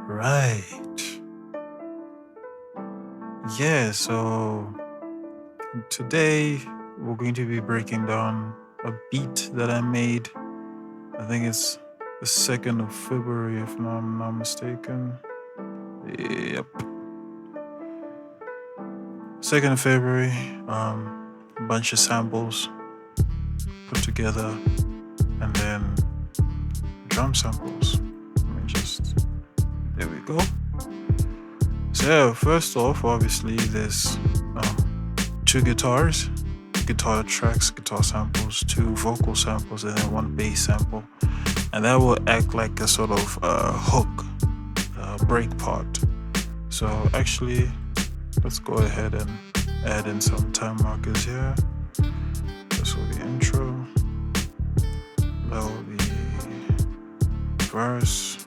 Right. Yeah, so today we're going to be breaking down a beat that I made. I think it's the 2nd of February, if I'm not mistaken. Yep. 2nd of February. A bunch of samples put together, and then drum samples. There we go. So yeah, first off, obviously there's two guitars, guitar tracks, guitar samples, two vocal samples, and then one bass sample, and that will act like a sort of hook, break part. So actually, let's go ahead and add in some time markers here. This will be intro, that will be verse,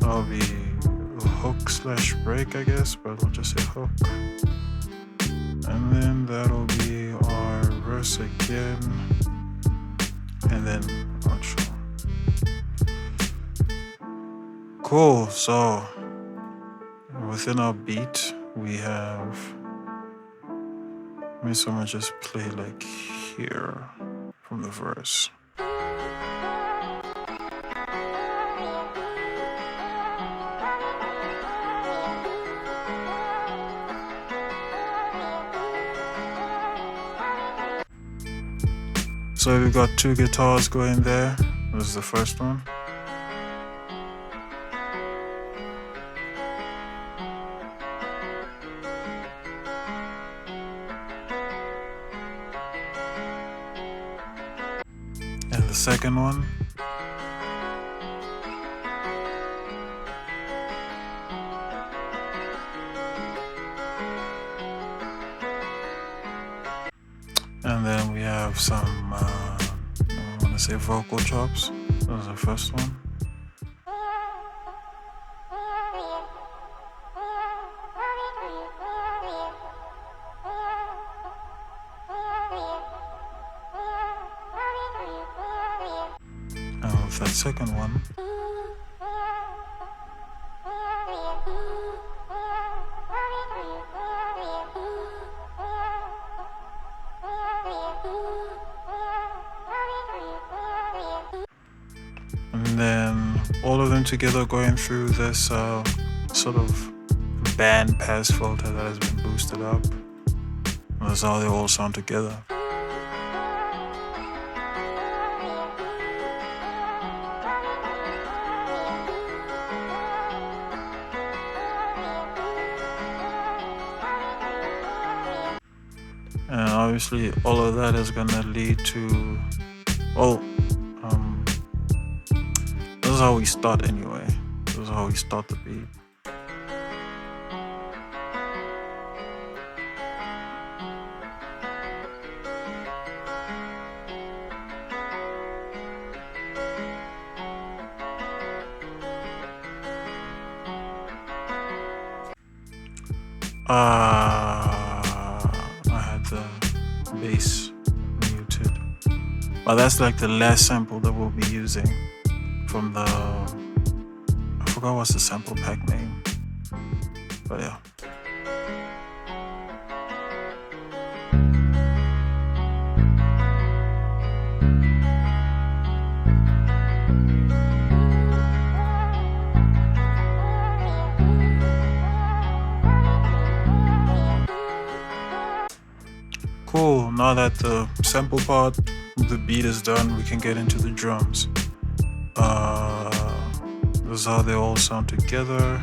that will be hook slash break, I guess, but we'll just say hook. And then that'll be our verse again, and then outro. Cool, so within our beat, we have, maybe someone just play like here from the verse. So we've got two guitars going there. This is the first one. And the second one. And then we have some, I want to say vocal chops. That was the first one. And with that second one, and then all of them together going through this sort of band pass filter that has been boosted up. That's how they all sound together. And obviously all of that is gonna lead to, this is how we start anyway. This is how we start the beat. I had the bass muted. But that's like the last sample that we'll be using from the, I forgot what's the sample pack name. But yeah. Cool, now that the sample part of the beat is done, we can get into the drums. This is how they all sound together.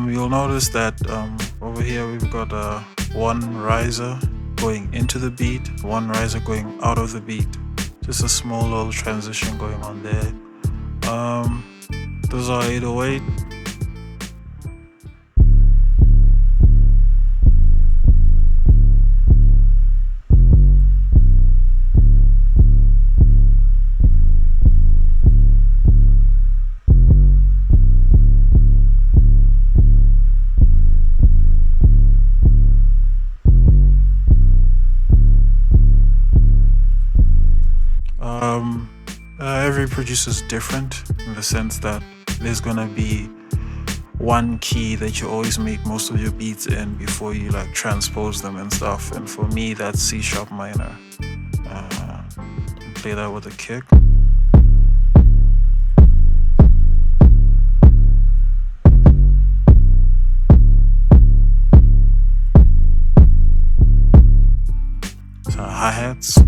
You'll notice that over here we've got one riser going into the beat, one riser going out of the beat. Just a small little transition going on there. Those are 808. Every producer is different in the sense that there's gonna be one key that you always make most of your beats in before you like transpose them and stuff. And for me, that's C sharp minor. Play that with a kick. So hi-hats.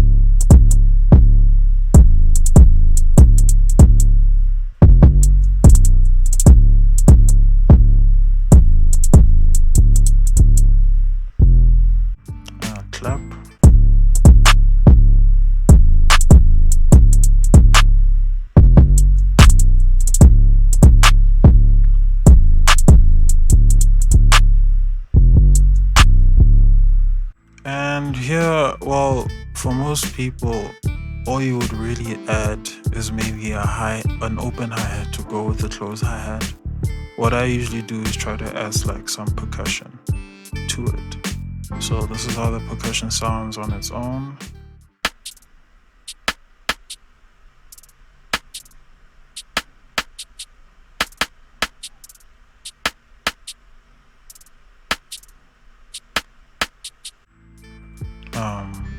Clap. And here, well, for most people, all you would really add is maybe an open hi-hat to go with the closed hi-hat. What I usually do is try to add like some percussion to it. So this is how the percussion sounds on its own.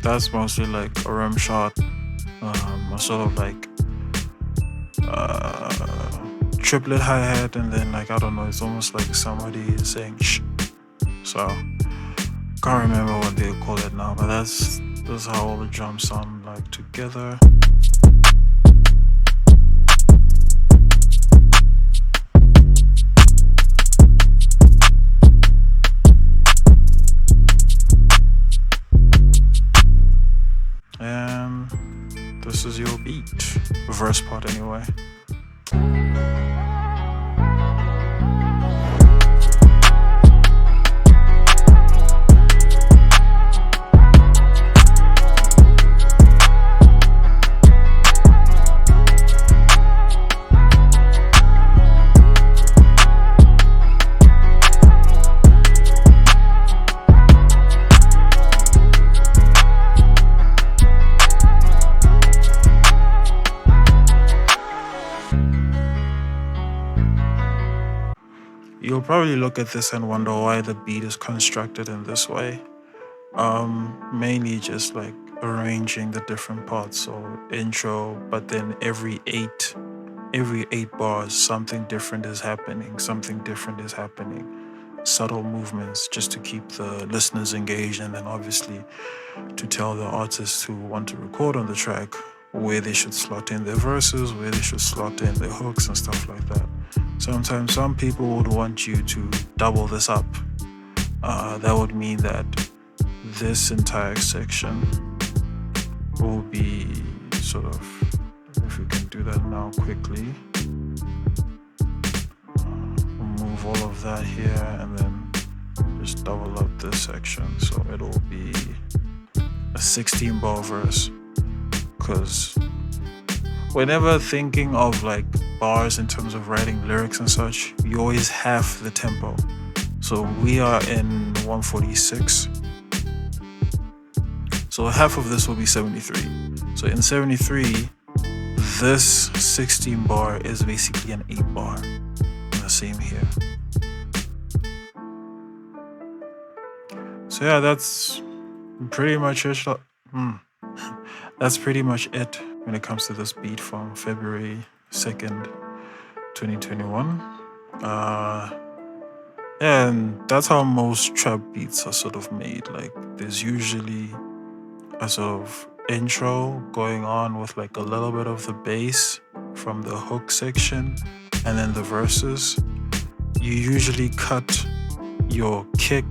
That's mostly like a rim shot, a sort of like triplet hi-hat, and then like I don't know, it's almost like somebody is saying shh. So can't remember what they call it now, but that's how all the drums sound like together. And this is your beat, verse part anyway. You'll probably look at this and wonder why the beat is constructed in this way. Mainly just like arranging the different parts. So intro, but then every eight bars, something different is happening. Subtle movements just to keep the listeners engaged, and then obviously to tell the artists who want to record on the track where they should slot in their verses, where they should slot in their hooks and stuff like that. Sometimes some people would want you to double this up. That would mean that this entire section will be sort of, if we can do that now quickly, remove all of that here and then just double up this section. So it'll be a 16 bar verse, because whenever thinking of like bars in terms of writing lyrics and such, you always have the tempo. So we are in 146. So half of this will be 73. So in 73, this 16 bar is basically an 8 bar. And the same here. So yeah, that's pretty much it. That's pretty much it when it comes to this beat from February 2nd, 2021. And that's how most trap beats are sort of made. Like there's usually a sort of intro going on with like a little bit of the bass from the hook section, and then the verses. You usually cut your kick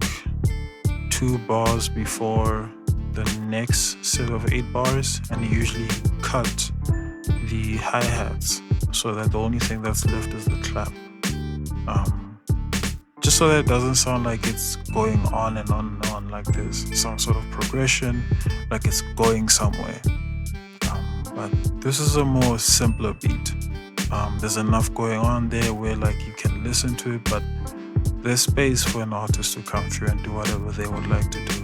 2 bars before the next set of 8 bars, and you usually cut the hi-hats so that the only thing that's left is the clap. Just so that it doesn't sound like it's going on and on and on, like there's some sort of progression, like it's going somewhere. But this is a more simpler beat. There's enough going on there where like you can listen to it, but there's space for an artist to come through and do whatever they would like to do.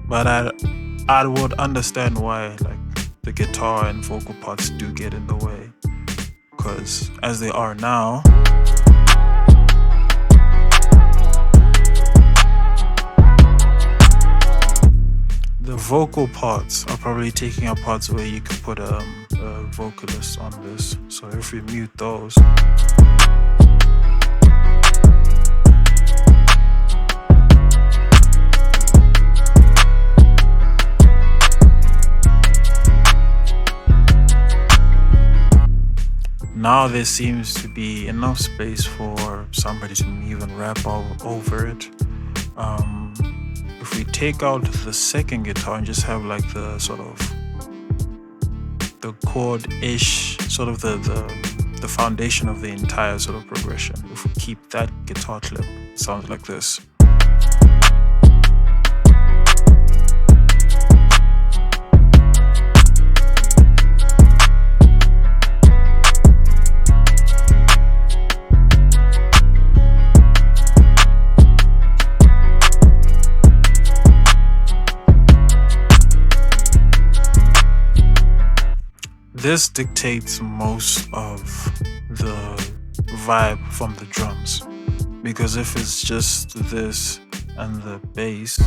But I would understand why like the guitar and vocal parts do get in the way, because as they are now, the vocal parts are probably taking up parts where you could put a vocalist on this. So if we mute those, now there seems to be enough space for somebody to even rap over it. If we take out the second guitar and just have like the sort of the chord-ish, sort of the foundation of the entire sort of progression, if we keep that guitar clip, it sounds like this. This dictates most of the vibe from the drums, because if it's just this and the bass,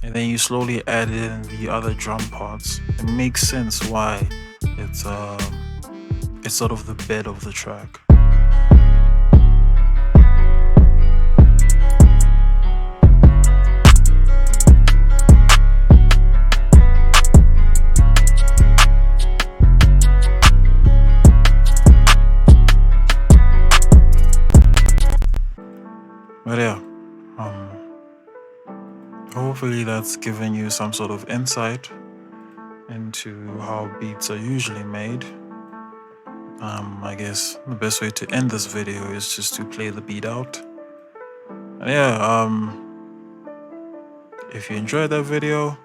and then you slowly add in the other drum parts, it makes sense why it's sort of the bed of the track. But yeah, hopefully that's given you some sort of insight into how beats are usually made. I guess the best way to end this video is just to play the beat out. And yeah, if you enjoyed that video,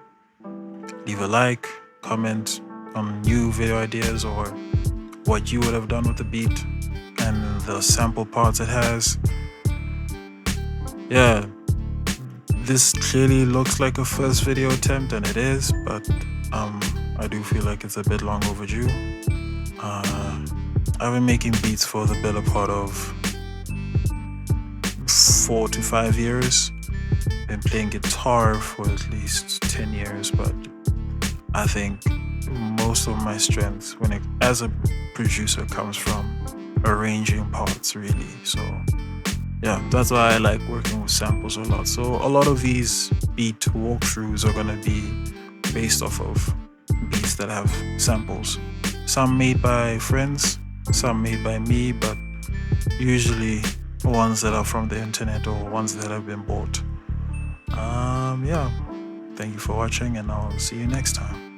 leave a like, comment on new video ideas or what you would have done with the beat and the sample parts it has. Yeah, this clearly looks like a first video attempt, and it is, but I do feel like it's a bit long overdue. I've been making beats for the better part of 4 to 5 years. Been playing guitar for at least 10 years, but I think most of my strength as a producer comes from arranging parts, really. So yeah, that's why I like working with samples a lot. So a lot of these beat walkthroughs are gonna be based off of beats that have samples. Some made by friends, some made by me, but usually ones that are from the internet or ones that have been bought. Yeah, thank you for watching, and I'll see you next time.